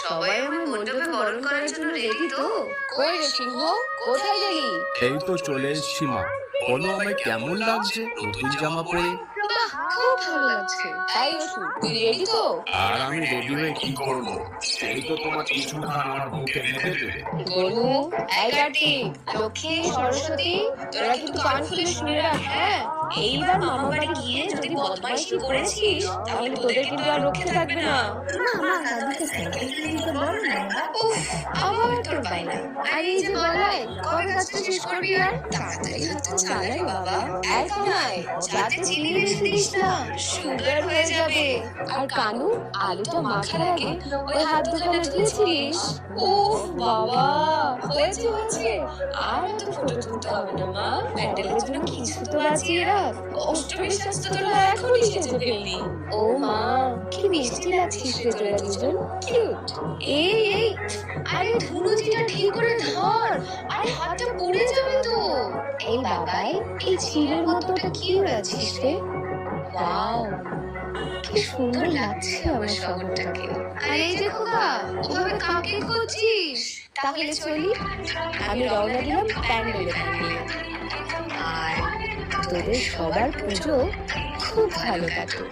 সবাই আমার মণ্ডপে বরণ করার জন্য রেডি তো? কই রে সিংহ, কোথায় গেলি? এই তো চলে এসছি মা। বলো আমায় কেমন লাগছে নতুন জামা পরে? বাহ, খুব ভালো লাগছে। তাই অসু, তুই রেডি তো? আর আমি রেডি হয়ে কি করব? এই তো তোমার কিছুটা আমার বুকে বেঁধে দেবে। গনু, এই কার্তিক, লক্ষ্মী, সরস্বতী, তোরা কিন্তু কান খুলে শুনে রাখ, হ্যাঁ? এইবার মামা বাড়ি গিয়ে যদি বদমাইশি করেছিস তাহলে তোদের কিন্তু আর রক্ষে থাকবে না। উফ, আবার তোর বাইনা। আর এই যে বলাই, কবে কাজটা শেষ করবি আর? তাড়াতাড়ি হাতটা চালা রে বাবা। এই কানাই, যাতে চিনি বেশি দিস না, সুগার হয়ে যাবে। আর কানু, আলুটা মাখার আগে ওই হাত দুখানা দিয়েছিস? ও বাবা, হয়েছে হয়েছে। আর তো ফটো তুলতে হবে না মা, প্যান্ডেলের জন্য কিছু তো বাঁচিয়ে রাখ। অষ্টমী শাস্ত্র তোরা এখনই সেজে ফেলবি। ও মা, কি মিষ্টি লাগছিস রে তোরা দুজন, কিউট। এই, আরে ধুনুচিটা ঠিক করে ধর, আরে হাতটা পড়ে যাবে তো। এই বাবাই, এই ছিলের মতো ওটা কি হয়েছিস রে? ওয়াও, কি সুন্দর লাগছে আমার শহরটাকে। আর এই যে খোকা, ওভাবে কাকে করছিস? তাহলে চলি, আমি রওনা দিলাম প্যান্ডেলে নিয়ে। আর তোদের সবার পুজো খুব ভালো কাটুক।